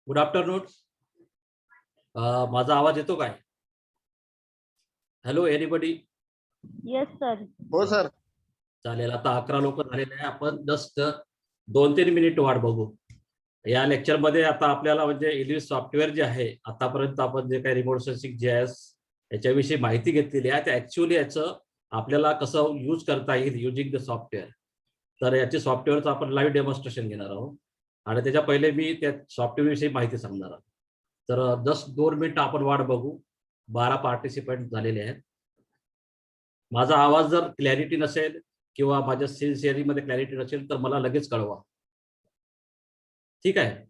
Good afternoon. माझा आवाज येतो काय? Hello anybody? Yes sir. हो सर. चालेल. आता 11 लोक झालेले आहे. आपण जस्ट 2-3 मिनिट वाट बघू. या लेक्चर मध्ये आता आपल्याला म्हणजे इल्विस सॉफ्टवेअर जे आहे, आतापर्यंत आपण जे काही रिमोट सेन्सिंग GIS याच्याविषयी माहिती घेतलेली आहे, ते ऍक्च्युअली याचं आपल्याला कसं यूज करता येईल युजिंग द सॉफ्टवेअर. तर याचे सॉफ्टवेअरचं आपण लाईव्ह डेमॉन्स्ट्रेशन घेणार आहोत आणि त्याच्या पहिले मी त्या सॉफ्टवेअर विषयी माहिती सांगणार आहे. तर जस्ट 2 मिनिट आपण वाट बघू. 12 पार्टिसिपेंट झालेले आहेत. माझा आवाज जर क्लॅरिटी नसेल किंवा माझ्या सिन्सिअरिटी मध्ये क्लॅरिटी नसेल तर मला लगेच कळवा. ठीक आहे?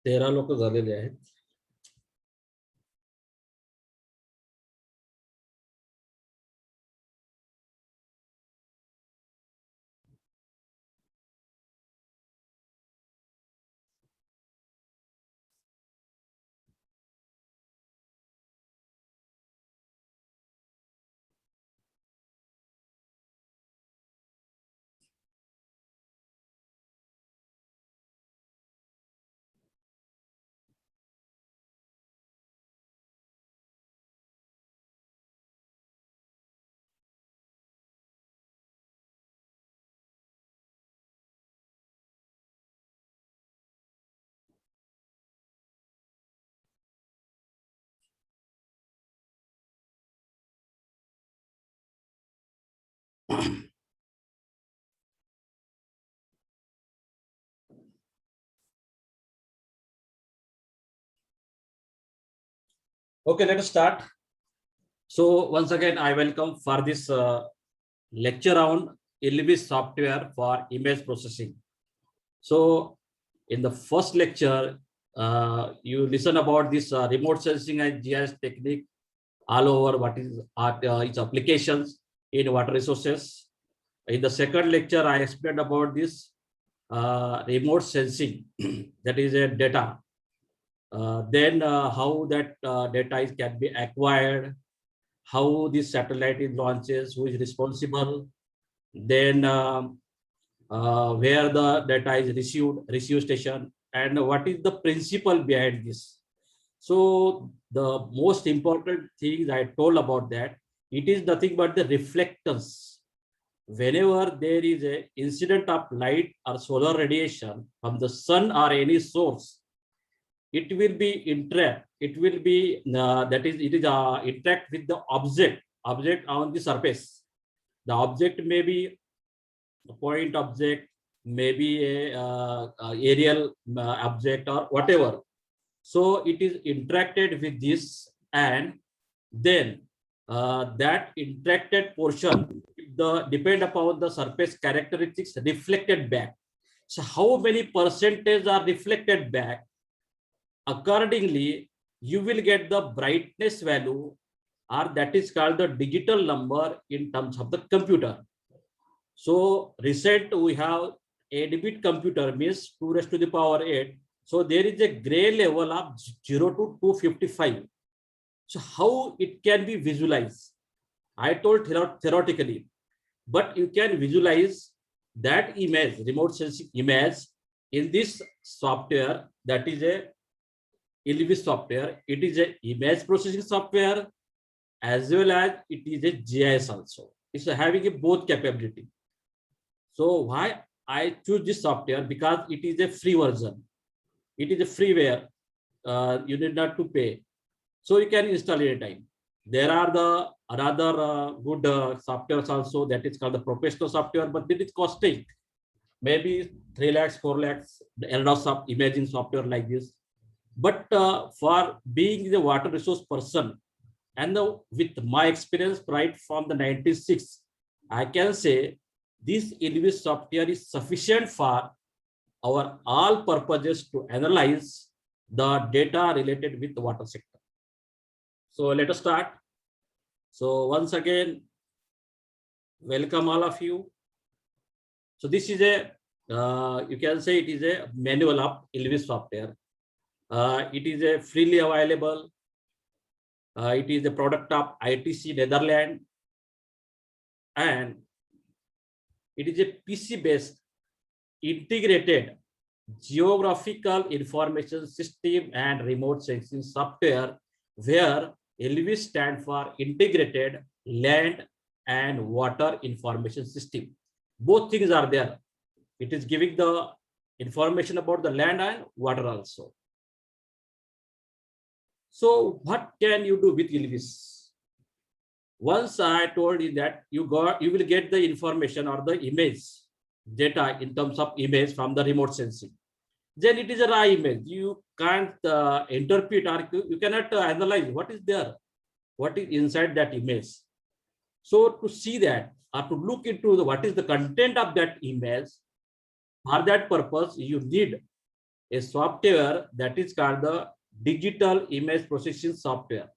तेरा लोक झालेले आहेत. Okay, let us start. So once again, I welcome for this lecture on ILVIS software for image processing. So in the first lecture, you listen about this remote sensing and GIS technique all over what is its applications in water resources. In the second lecture, I explained about this remote sensing, that is a data. Then how that data can be acquired, how this satellite is launches, who is responsible, then where the data is receive station, and what is the principle behind this. So the most important thing I told about that, it is nothing but the reflectance. Whenever there is a incident of light or solar radiation from the sun or any source, it will be interact. It will be interact with the object on the surface. The object may be a point object, maybe a aerial object or whatever. So it is interacted with this, and then that interacted portion depend upon the surface characteristics reflected back. So how many percentage are reflected back? Accordingly, you will get the brightness value, or that is called the digital number in terms of the computer. So recent we have 8-bit computer means 2 raised to the power 8. So there is a gray level of 0 to 255. So how it can be visualized? I told theoretically, but you can visualize that image, remote sensing image, in this software, that is a ILVIS software. It is a image processing software as well as it is a GIS also. It's having a both capability. So why I choose this software? Because it is a free version. It is a freeware. You need not to pay. So you can install anytime. There are the another good softwares also, that is called the professional software, but it is costing maybe 3 lakhs, 4 lakhs, the LDOS of imaging software like this. But for being the water resource person, and with my experience right from the 96, I can say this ILVIS software is sufficient for our all purposes to analyze the data related with the water sector. So let us start. So once again, welcome all of you. So this is a, you can say it is a manual of ILVIS software. It is a freely available. It is a product of ITC Netherlands, and it is a PC-based integrated geographical information system and remote sensing software, where ILVIS stand for Integrated Land and Water Information System. Both things are there. It is giving the information about the land and water also. So what can you do with ILVIS? Once I told you that you will get the information or the image data in terms of image from the remote sensing. Then it is a raw image. You can't interpret, or you cannot analyze what is there, what is inside that image. So to see that, or to look into what is the content of that image, for that purpose you need a software that is called the digital image processing software.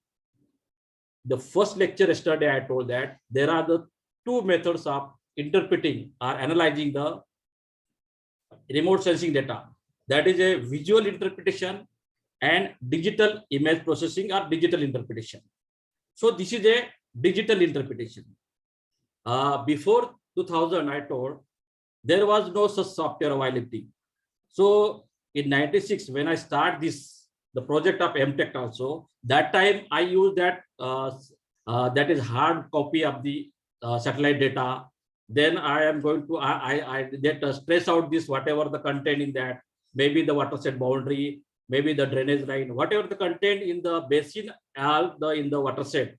The first lecture yesterday I told that there are the two methods of interpreting or analyzing the remote sensing data. That is a visual interpretation and digital image processing or digital interpretation. So this is a digital interpretation. Before 2000, I told there was no such software availability. So in 96, when I start the project of MTech also, that time I used that that is hard copy of the satellite data. Then I am going to I get stress out this whatever the content in that, maybe the watershed boundary, maybe the drainage line, whatever the content in the basin, in the watershed.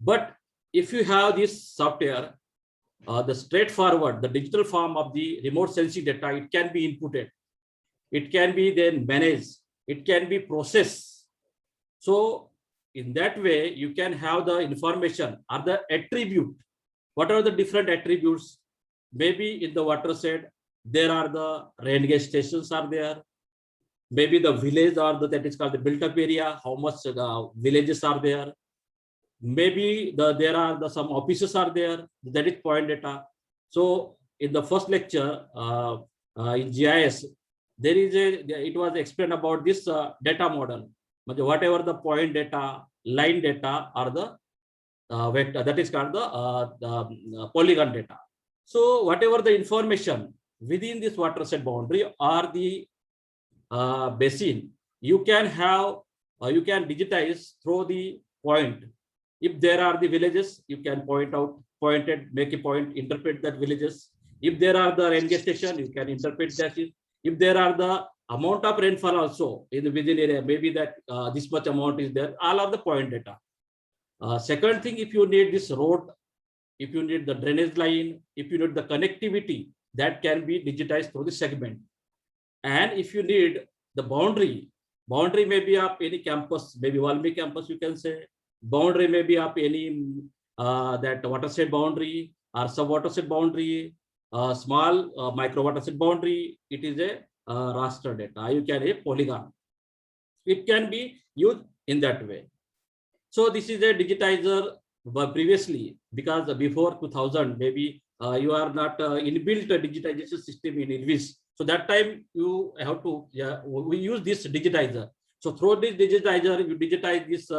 But if you have this software, the straightforward, the digital form of the remote sensing data, it can be inputted, it can be then managed, it can be processed. So in that way, you can have the information or the attribute. What are the different attributes? Maybe in the watershed, there are the rain gauge stations are there. Maybe the village or that is called the built up area, how much villages are there. Maybe there are some offices are there, that is point data. So in the first lecture in GIS, there is it was explained about this data model. Whatever the point data, line data, or the vector, that is called the polygon data. So whatever the information within this watershed boundary or the basin, you can have, you can digitize through the point. If there are the villages, you can make a point, interpret that villages. If there are the rain station, you can interpret that. If there are the amount of rainfall also in the within area, maybe that this much amount is there, all are the point data. Second thing, if you need this road, if you need the drainage line, if you need the connectivity, that can be digitized through the segment. And if you need the boundary may be of any campus, maybe Valmiki campus, you can say. Boundary may be of any that watershed boundary or sub watershed boundary, small micro watershed boundary. It is a raster data. You can a polygon. It can be used in that way. So this is a digitizer. But previously, because before 2000, maybe you are not inbuilt digitization system in ILWIS. So that time you have to, we use this digitizer. So through this digitizer, you digitize this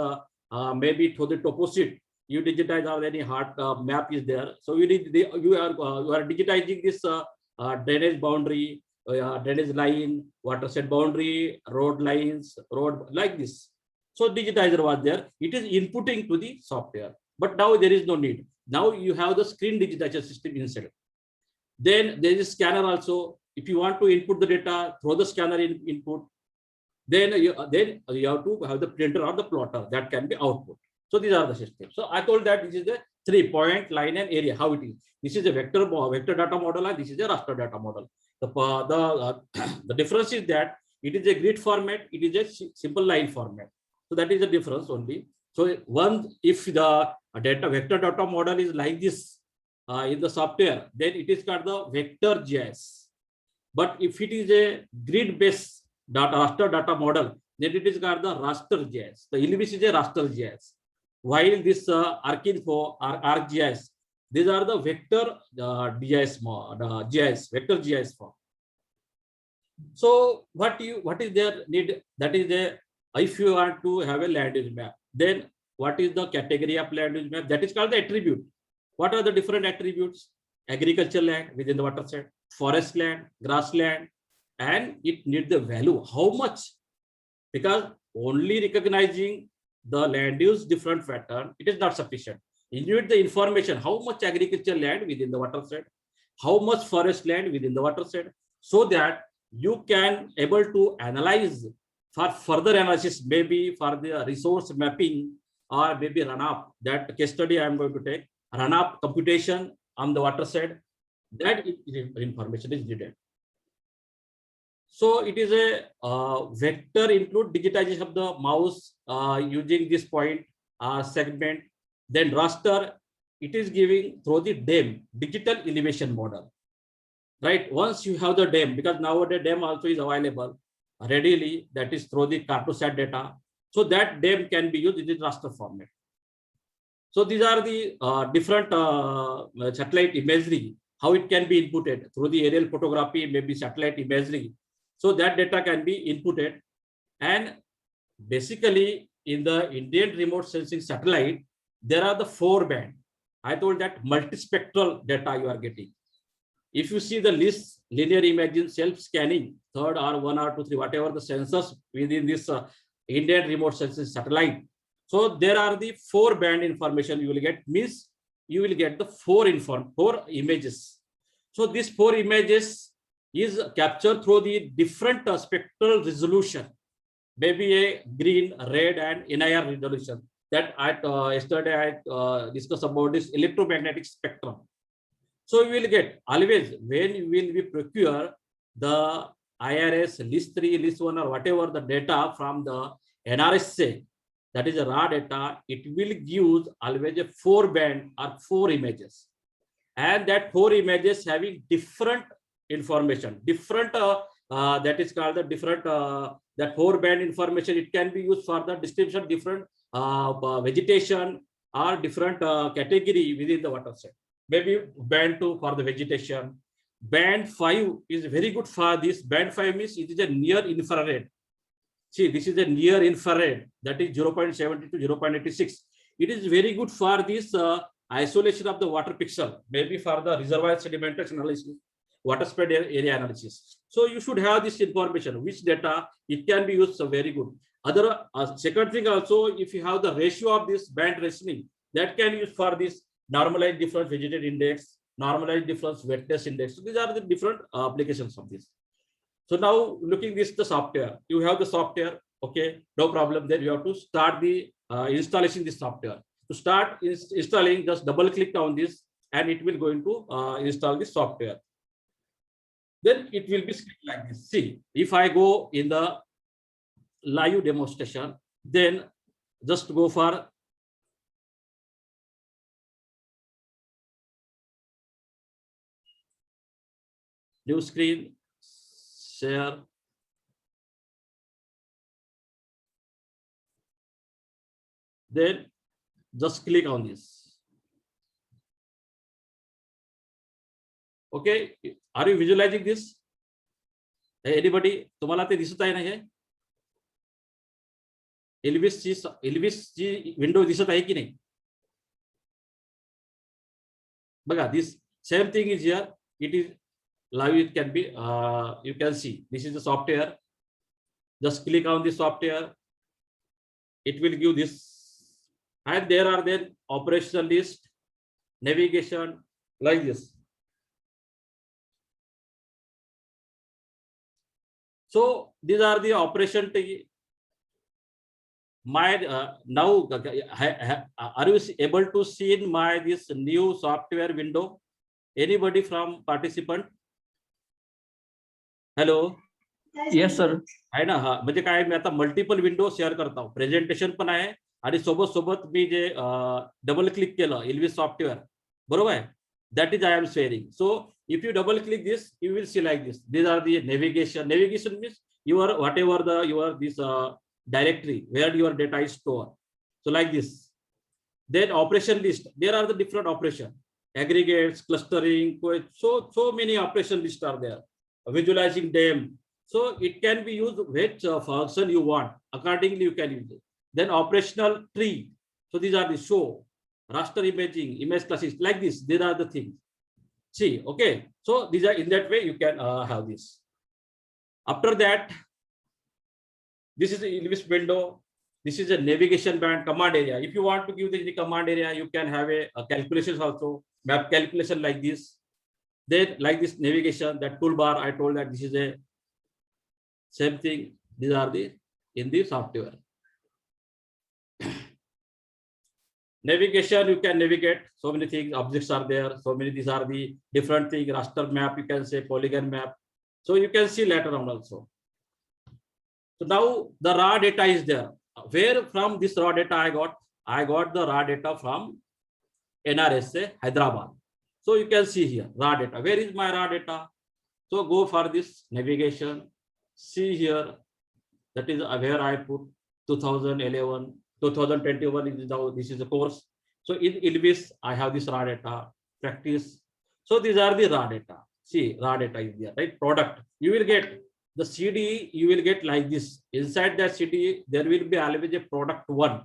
maybe through the toposit, you digitize or any hard map is there. So you are digitizing this drainage boundary, drainage line, watershed boundary, road lines, road like this. So digitizer was there. It is inputting to the software. But now there is no need. Now you have the screen digitization system inside. Then there is a scanner also. If you want to input the data, throw the scanner input. Then you have to have the printer or the plotter that can be output. So these are the systems. So I told that this is the 3-point line and area, how it is. This is a vector data model and this is a raster data model. The difference is that it is a grid format, it is a simple line format. So that is the difference only. So if the vector data model is like this in the software, then it is called the vector GIS. But if it is a grid-based raster data model, then it is called the raster GIS. The ILWIS is a raster GIS. While this ArcInfo or ArcGIS, these are the vector GIS, vector GIS form. So what is their need? That is a, if you want to have a land use map, then what is the category of land use map? That is called the attribute. What are the different attributes? Agricultural land within the watershed, forest land, grassland, and it needs the value. How much? Because only recognizing the land use different pattern, it is not sufficient. You need the information, how much agricultural land within the watershed, how much forest land within the watershed, so that you can able to analyze for further analysis, maybe for the resource mapping or maybe runoff. That case study I am going to take, runoff computation on the watershed, that information is needed. So it is a vector include digitization of the mouse using this point segment. Then raster, it is giving through the DEM, digital elevation model. Right, once you have the DEM, because nowadays DEM also is available readily, that is through the Cartosat data. So that DEM can be used in the raster format. So these are the different satellite imagery, how it can be inputted through the aerial photography, maybe satellite imagery. So that data can be inputted. And basically in the Indian remote sensing satellite, there are the 4 band. I told that multispectral data you are getting. If you see the list, linear imaging, self-scanning, 3rd or 1 or 2, 3, whatever the sensors within this Indian remote sensing satellite. So there are the 4 band information you will get, means you will get the 4 images. So these 4 images is captured through the different spectral resolution, maybe a green, red, and NIR resolution. That yesterday I discussed about this electromagnetic spectrum. So you will get always when you will be procure the IRS list 3, list 1, or whatever the data from the NRSA, that is a raw data, it will give always a 4 band or 4 images, and that 4 images having different information, different that is called the different that 4 band information. It can be used for the description different vegetation or different category within the watershed. Maybe band 2 for the vegetation. Band 5 is very good for this. Band 5 means it is a near infrared. See, this is a near infrared, that is 0.70 to 0.86. it is very good for this isolation of the water pixel, maybe for the reservoir sedimentation analysis, water spread area analysis. So you should have this information, which data it can be used. So very good. Other second thing also, if you have the ratio of this band rationing, that can use for this normalized difference vegetative index, normalized difference wetness index. So these are the different applications of this. So now looking this the software, you have the software. Okay, no problem. Then you have to start the installation this software. To start installing, just double click on this and it will going to install the software. Then it will be like this. See, if I go in the live demonstration, then just go for new screen, share. Then just click on this. Okay, are you visualizing this? Anybody? तुम्हाला ते दिसत आहे ना हे? एल्विसची window दिसत आहे की नाही? बघा, this same thing is here. It is live. It can be. You can see this is the software. Just click on the software. It will give this, and there are then operational list, navigation like this. So these are the operation. My now are you able to see in my this new software window? Anybody from participant? Hello. Yes sir. आहे ना? हा, म्हणजे काय, मी आता multiple window share करतो. Presentation पण आहे आणि सोबत मी जे डबल क्लिक केलं एल्विस सॉफ्टवेअर, बरोबर आहे, that is I am sharing. So if you double click this, you will see like this. These are the navigation. Navigation means your whatever the your this directory where your data is stored. So like this. Then operation list. There are the different operation, aggregates, clustering. So many operation lists are there. Visualizing them. So it can be used which function you want. Accordingly, you can use it. Then operational tree. So these are the show, raster imaging, image classes like this. These are the things. See, okay. So these are in that way you can have this. After that, this is the Elvis window. This is a navigation band command area. If you want to give the command area, you can have a calculations also, map calculation like this. Then like this navigation, that toolbar, I told that this is a same thing. These are the in the software. Navigation, you can navigate so many things, objects are there, so many, these are the different things, raster map, you can say polygon map. So you can see later on also. So now the raw data is there. Where from this raw data I got the raw data from NRSA Hyderabad. So you can see here raw data. Where is my raw data? So go for this navigation. See here, that is where I put 2011, 2021 is now, this is the course. So in Elvis, I have this raw data, practice. So these are the raw data. See, raw data is there, right? Product. You will get the CD, you will get like this. Inside that CD, there will be always a product one.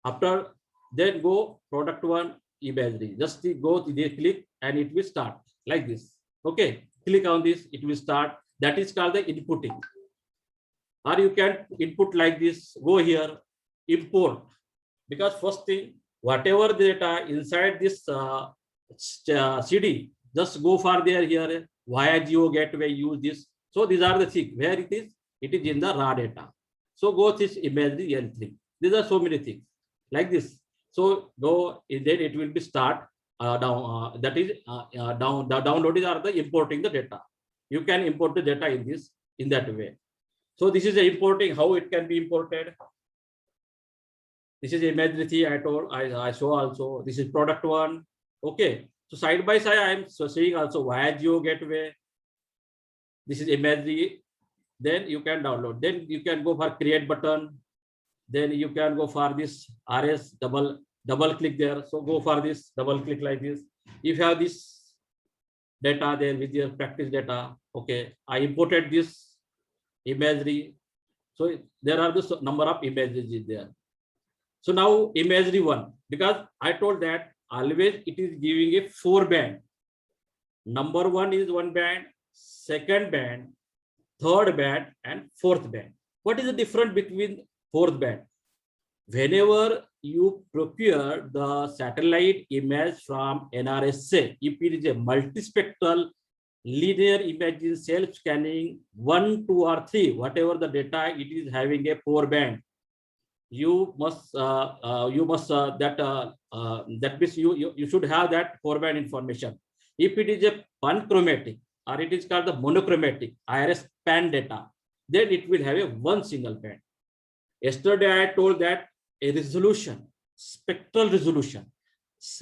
After then go product one imagery. Just go there, click, and it will start like this. Okay, click on this, it will start. That is called the inputting. Or you can input like this. Go here, import. Because first thing, whatever data inside this CD, just go for there here via Geo Gateway. Use this. So these are the things where it is. It is in the raw data. So go this imagery L3. These are so many things like this. So go, then it will be start down. That is down. The download is are the importing the data. You can import the data in this in that way. So this is the importing, how it can be imported. This is imagery 3 I told, I show also. This is product one. Okay. So side by side I am seeing also via Geo Gateway. This is imagery. Then you can download. Then you can go for create button. Then you can go for this RS double click there. So go for this double click like this. If you have this data there with your practice data, okay, I imported this imagery. So there are the number of images in there. So now imaginary one, because I told that always it is giving a 4 band. Number 1 is 1 band, second band, third band, and fourth band. What is the difference between fourth band? Whenever you procure the satellite image from NRSA, if it is a multispectral linear imaging self-scanning 1, 2, or 3, whatever the data, it is having a 4 band. You must that means you should have that 4 band information. If it is a panchromatic or it is called the monochromatic IRS pan data, then it will have a 1 single band. Yesterday I told that a resolution, spectral resolution,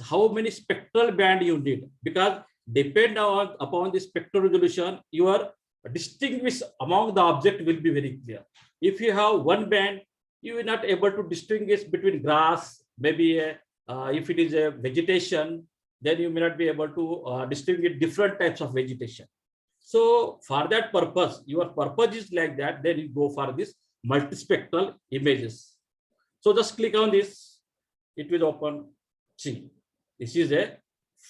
how many spectral band you need, because depend upon the spectral resolution, your distinguish among the object will be very clear. If you have 1 band, you will not able to distinguish between grass, maybe if it is a vegetation, then you may not be able to distinguish different types of vegetation. So for that purpose, your purpose is like that, then you go for this multispectral images. So just click on this, it will open. See, this is a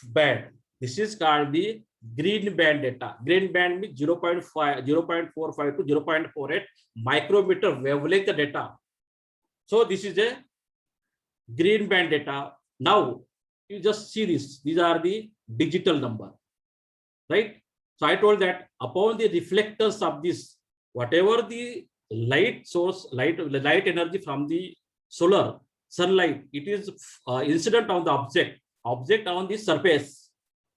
band. This is called the green band data. Green band means 0.5, 0.45 to 0.48 micrometer wavelength data. So this is a green band data. Now you just see this. These are the digital number, right? So I told that upon the reflectors of this, whatever the light source, light energy from the solar sunlight, it is incident on the object on the surface,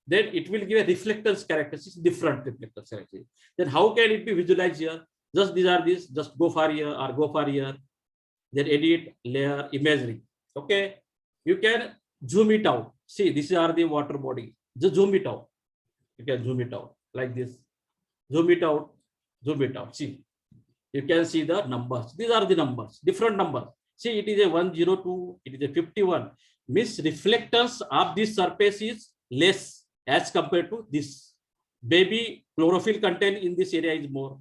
then it will give a reflectance characteristics, different reflectance characteristics. Then how can it be visualized here? Just these are these, just go for here or go for here, then edit layer imagery. Okay, you can zoom it out. See, these are the water body. Just zoom it out. You can zoom it out like this. Zoom it out, zoom it out. See, you can see the numbers. These are the numbers, different numbers. See, it is a 102, it is a 51. Means reflectance of this surface is less as compared to this. Maybe chlorophyll content in this area is more.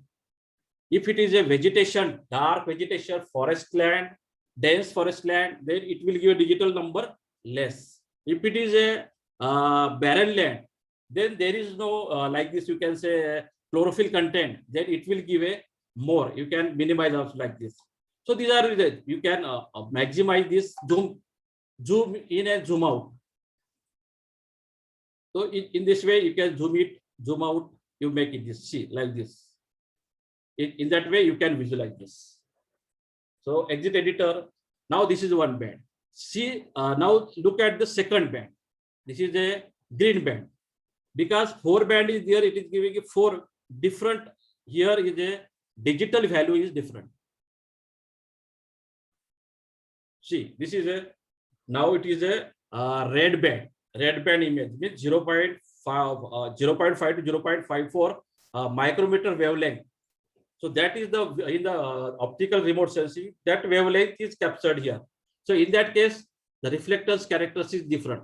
If it is a vegetation, dark vegetation, forest land, dense forest land, then it will give a digital number less. If it is a barren land, then there is no like this, you can say chlorophyll content, then it will give a more. You can minimize also like this. So these are the, you can maximize this, zoom in and zoom out. So in this way you can zoom it, zoom out, you make it this, see, like this. In that way you can visualize this. So exit editor. Now this is 1 band. See, now look at the second band. This is a green band. Because 4 band is there, it is giving you 4 different. Here is a digital value is different. See, this is a, now it is a red band. Red band image means 0.5 to 0.54 micrometer wavelength. So that is the in the optical remote sensing, that wavelength is captured here. So in that case, the reflectance characteristics is different.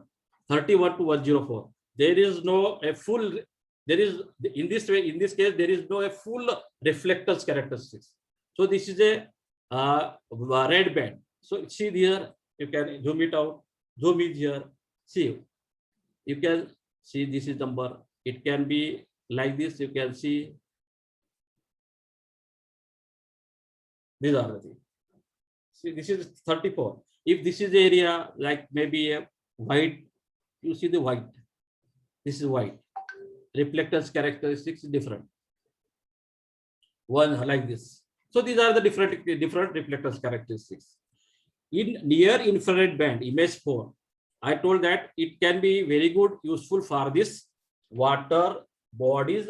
31 to 104. There is no a full. There is in this way. In this case, there is no a full reflectance characteristics. So this is a red band. So see here, you can zoom it out. Zoom it here. See, you can see this is number. It can be like this. You can see. These are the things. See, this is 34. If this is the area like maybe a white, you see the white. This is white. Reflectance characteristics is different. One like this. So these are the different reflectance characteristics. In near infrared band, image 4, I told that it can be very good, useful for this water bodies.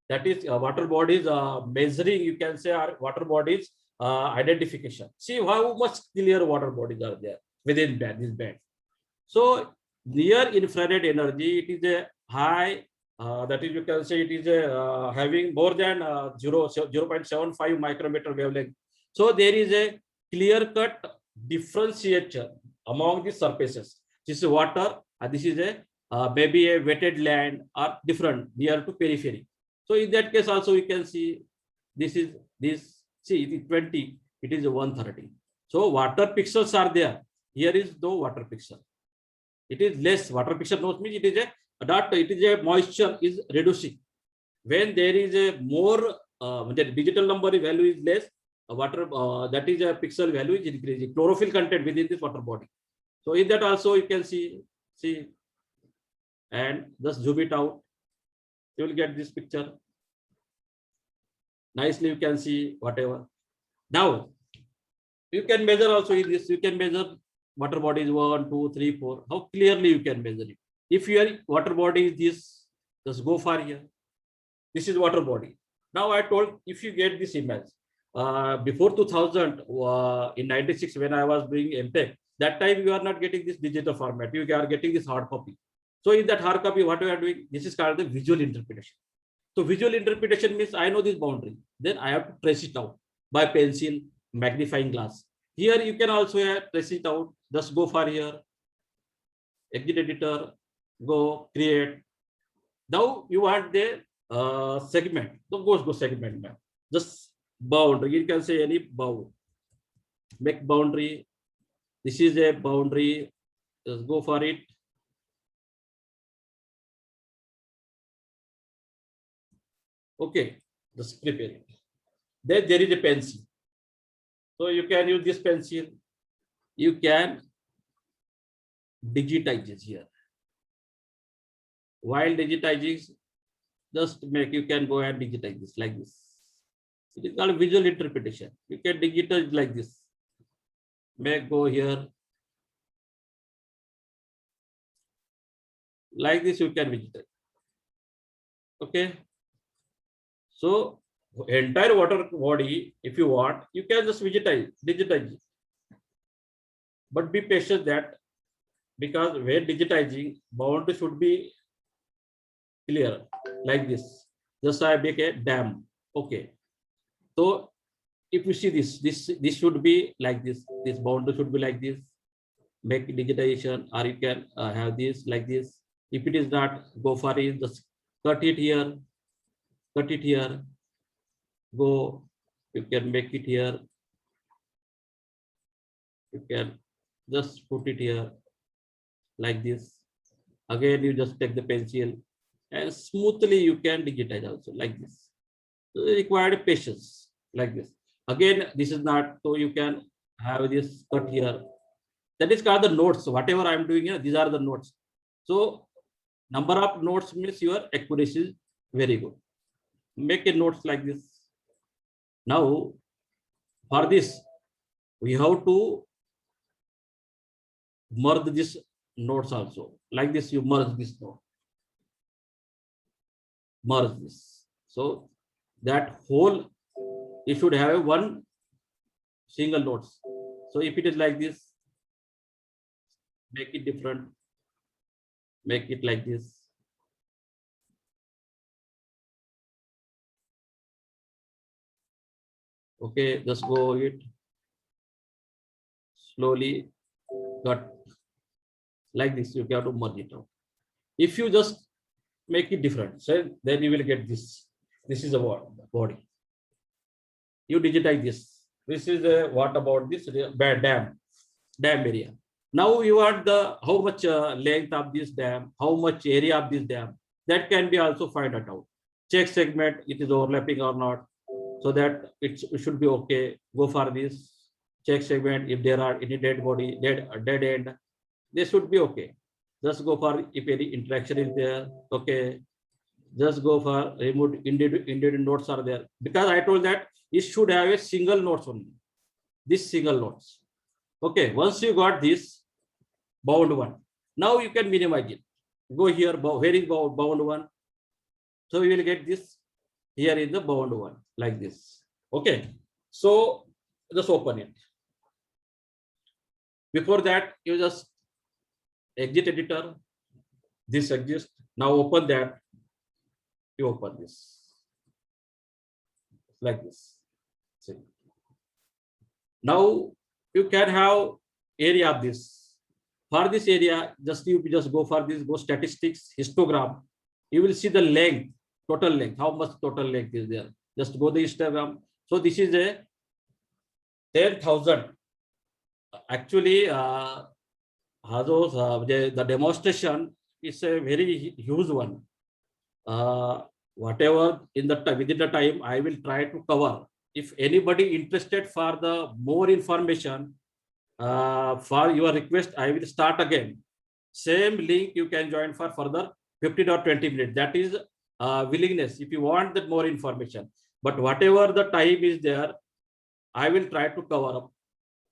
That is water bodies measuring, you can say, our water bodies identification. See how much clear water bodies are there within this band. So near infrared energy, it is a high, that is, you can say it is a having more than 0.75 micrometer wavelength. So there is a clear-cut differentiation among the surfaces. This is water, and this is a maybe a wetted land or different near to periphery. So in that case also you can see this is this. See, it is 20. It is 130. So water pixels are there. Here is no water pixel. It is less. Water pixel knows means it is a dot. It is a moisture is reducing. When there is a more the digital number value is less, water that is a pixel value is increasing. Chlorophyll content within this water body. So in that also you can see and just zoom it out. You will get this picture. Nicely you can see whatever. Now you can measure also in this. You can measure water body is 1, 2, 3, 4. How clearly you can measure it. If your water body is this, just go far here. This is water body. Now I told if you get this image before 2000 in 96 when I was doing MTech, that time you are not getting this digital format. You are getting this hard copy. So in that hard copy, what we are doing, this is called the visual interpretation. So visual interpretation means I know this boundary. Then I have to trace it out by pencil, magnifying glass. Here you can also trace it out. Just go for here. Exit editor, go create. Now you want the segment. So go segment map. Just boundary. You can say any bound. Make boundary. This is a boundary. Just go for it. Okay, just prepare it. Then there is a pencil. So you can use this pencil. You can digitize this here. While digitizing, just make you can go and digitize this like this. It is called visual interpretation. You can digitize like this. Make go here. Like this, you can digitize. Okay. So entire water body, if you want, you can just digitize it. But be patient that because when digitizing, boundary should be clear like this. Just I make a dam. Okay. So if you see this should be like this. This boundary should be like this. Make digitization, or you can have this like this. If it is not, go for it. Just cut it here. Cut it here. Go. You can make it here. You can just put it here like this. Again, you just take the pencil and smoothly you can digitize also like this. So required patience like this. Again, this is not, so you can have this cut here. That is called the notes. So whatever I am doing here, these are the notes. So number of notes means your accuracy is very good. Make a notes like this. Now, for this, we have to merge this nodes also. Like this, you merge this node. Merge this. So that whole, you should have one single nodes. So if it is like this, make it different. Make it like this. Okay, just go it. Slowly cut like this. You have to merge it out. If you just make it different, so then you will get this. This is a body. You digitize this. This is a what about this dam area. Now you want the how much length of this dam, how much area of this dam. That can be also find it out. Check segment, it is overlapping or not. So that it should be okay. Go for this. Check segment if there are any dead body, dead end, they should be okay. Just go for if any interaction is there. Okay. Just go for remove individual nodes are there. Because I told that it should have a single nodes only. This single nodes. Okay. Once you got this bound one, now you can minimize it. Go here. Where is bound one? So you will get this. Here is the bound one like this. Okay. So just open it. Before that, you just exit editor. This exists. Now open that. You open this like this. See. Now you can have area of this. For this area, you just go for this. Go statistics, histogram. You will see the length. Total length, how much total length is there? Just go the histogram. So this is a 10,000 actually हा जो म्हणजे the demonstration is a very huge one. Whatever within the time I will try to cover. If anybody interested for the more information, for your request, I will start again. Same link you can join for further 15 or 20 minutes. That is willingness. If you want that more information, but whatever the time is there, I will try to cover up.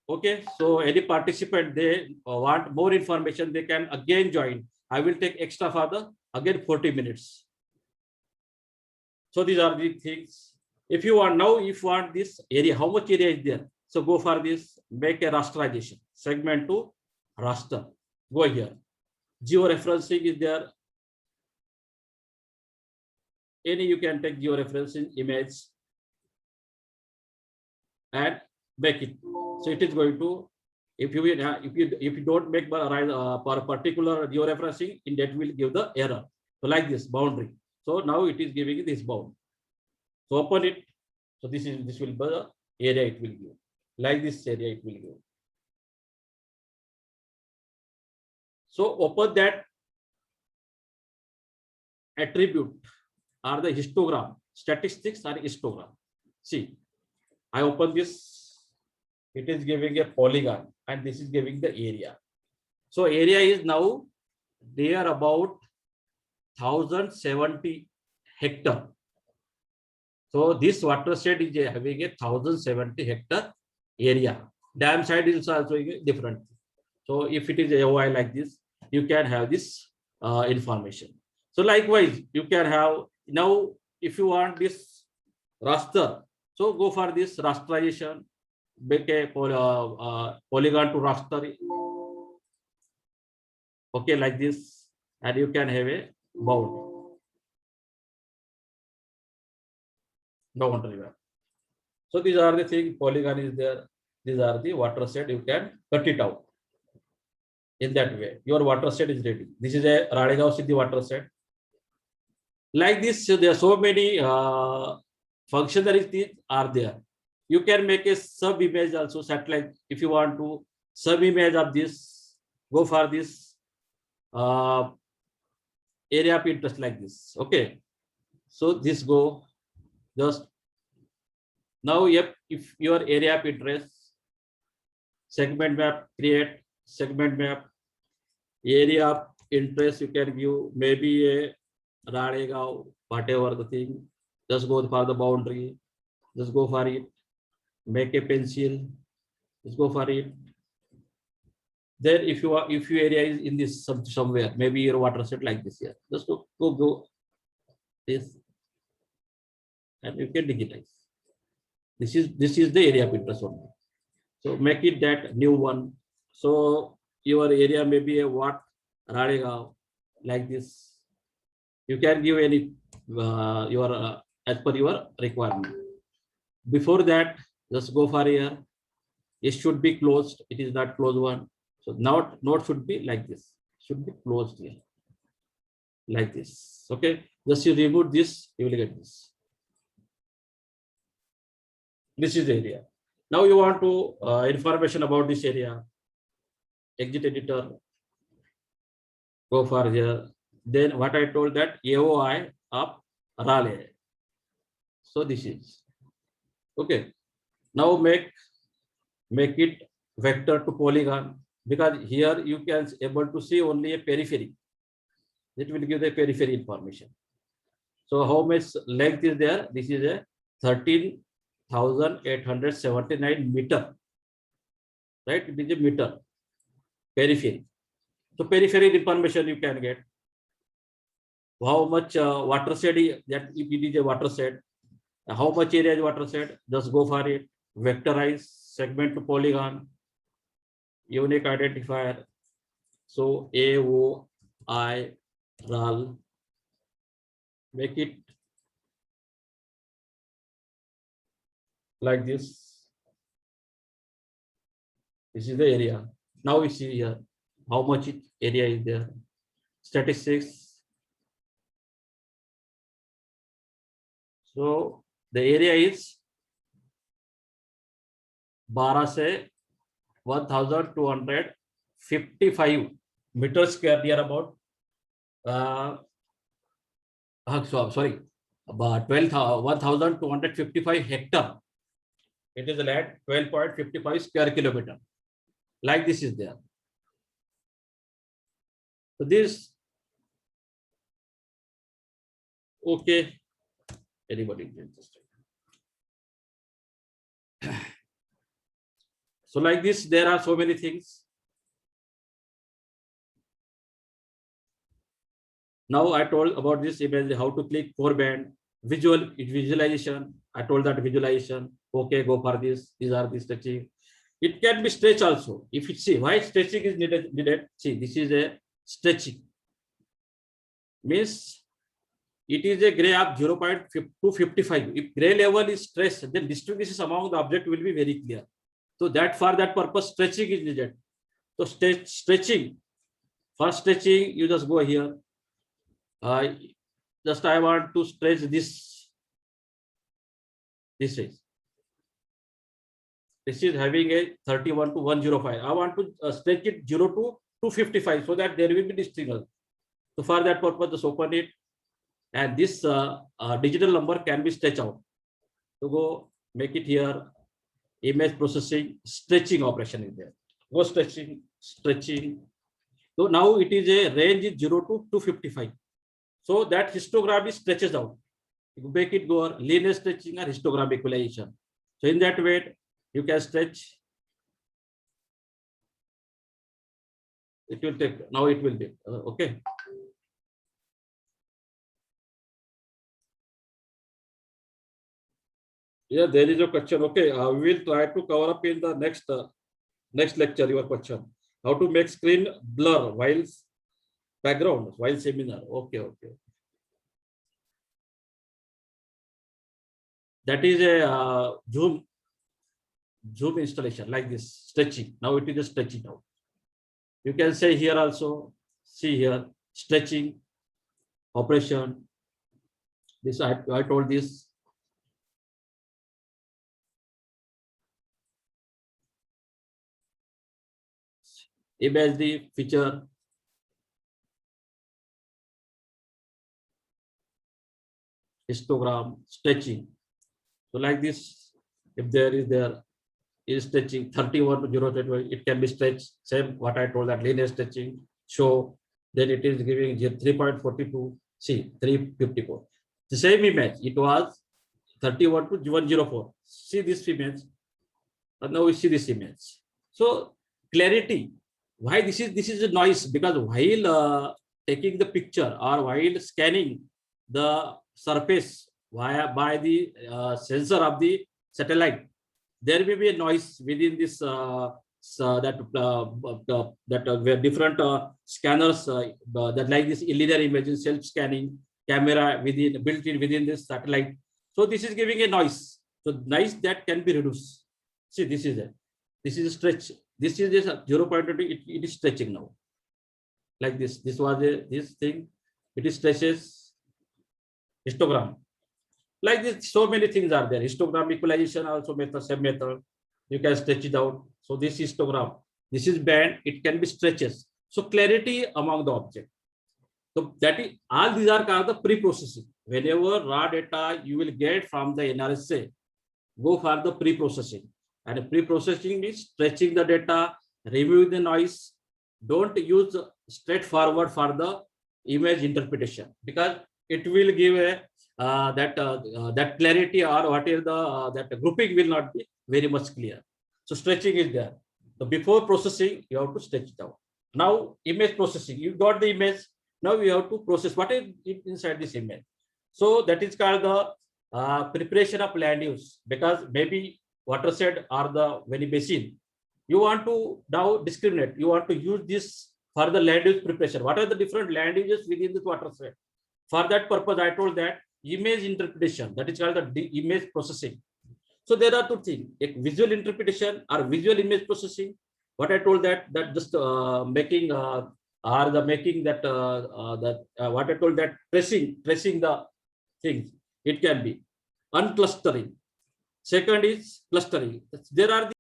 Okay, so any participant they want more information, they can again join. I will take extra for the again 40 minutes. So these are the things. If you want now, if you want this area, how much area is there? So go for this, make a rasterization, segment to raster. Go here. Georeferencing is there. Any you can take georeferencing image and make it. So it is going to, if you don't make for a particular georeferencing, in that will give the error. So like this boundary. So now it is giving this bound. So open it. So this will be the area it will give. Like this area it will give. So open that attribute or the histogram. Statistics or histogram. See, I open this. It is giving a polygon and this is giving the area. So area is now there about 1070 hectare. So this watershed is having a 1070 hectare area. Dam side is also different. So if it is AOI like this, you can have this information. So likewise, you can have now if you want this raster, so go for this rasterization, make a polygon to raster. Okay, like this, and you can have a bound. Boundary map. So these are the things. Polygon is there. These are the watershed. You can cut it out. In that way, your watershed is ready. This is a Ralegaon Siddhi watershed. Like this, there are so many functionalities are there. You can make a sub image also, satellite. If you want to sub image of this, go for this area of interest like this. Okay. So this go just now. Yep, if your area of interest, segment map, create segment map, area of interest, you can give maybe a Ralegaon, whatever the thing. Just go for the boundary. Just go for it. Make a pencil. Just go for it. Then if your area is in this somewhere, maybe your watershed like this here. Just go this, and you can digitize. This is the area of interest only. So make it that new one. So your area may be a what Ralegaon like this. You can give any your as per your requirement. Before that, just go for here. It should be closed. It is not closed one. So now note should be like this. Should be closed here. Like this. Okay. Just you remove this, you will get this. This is the area. Now you want to information about this area. Exit editor. Go for here. Then what I told that AOI of Raleigh. So this is okay. Now make it vector to polygon, because here you can able to see only a periphery. It will give the periphery information. So how much length is there? This is a 13,879 meter. Right? It is a meter periphery. So periphery information you can get. How much watershed that if it is a watershed, how much area is watershed? Just go for it. Vectorize segment to polygon. Unique identifier. So AOI RAL. Make it like this. This is the area. Now we see here how much area is there. Statistics. So the area is 12 से 1255 meters square, near about sorry, about 1255 hectare. It is land 12.55 square kilometer. Like this is there. So this, okay, anybody can just. So like this, there are so many things. Now I told about this image, how to click 4-band, visualization. I told that visualization. Okay, go for this. These are the stretching. It can be stretch also. If you see why stretching is needed. See, this is a stretching. Means it is a gray of 0.255. If gray level is stressed, then distribution among the object will be very clear. So that for that purpose, stretching is needed. So stretching. For stretching, you just go here. Just I want to stretch this. This is having a 31 to 105. I want to stretch it 0 to 255 so that there will be distribution. So for that purpose, just open it, and this digital number can be stretched out. So go make it here. Image processing, stretching operation is there. Go stretching. So now it is a range is 0 to 255. So that histogram is stretches out. You make it go linear stretching or histogram equalization. So in that way, you can stretch. It will take, now it will be, okay. Yeah, there is a question. Okay, we will try to cover up in the next lecture your question. How to make screen blur while background while seminar. Okay. That is a Zoom installation like this, stretching. Now it is just stretching out. You can say here also, see here, stretching operation. This I told this. Image the feature. Histogram, stretching. So like this, if there is stretching 31 to 0.1, it can be stretched. Same what I told that linear stretching. Show, then it is giving 3.42. See 354. The same image. It was 31 to 104. See this image. And now we see this image. So clarity. Why this is a noise? Because while taking the picture or while scanning the surface by the sensor of the satellite, there may be a noise within this where different scanners that like this linear imaging, self-scanning camera built in within this satellite. So this is giving a noise. So noise that can be reduced. See, this is a stretch. This is this 0.2. It is stretching now. Like this. This was this thing. It stretches. Histogram. Like this, so many things are there. Histogram equalization also method, same method. You can stretch it out. So this histogram. This is band. It can be stretches. So clarity among the object. So that is all these are called the pre-processing. Whenever raw data you will get from the NRSA, go for the pre-processing. And pre-processing is stretching the data, removing the noise. Don't use straightforward for the image interpretation because it will give a that clarity or what is the that grouping will not be very much clear. So stretching is there. So before processing, you have to stretch it out. Now image processing, you got the image. Now you have to process what is inside this image. So that is called the preparation of land use, because maybe watershed or the very basin, you want to now discriminate. You want to use this for the land use preparation. What are the different land uses within this watershed? For that purpose, I told that image interpretation, that is called the image processing. So there are two things: a visual interpretation or visual image processing. What I told that just making or the making that what I told that tracing the things. It can be unclustering. Second is clustering. There are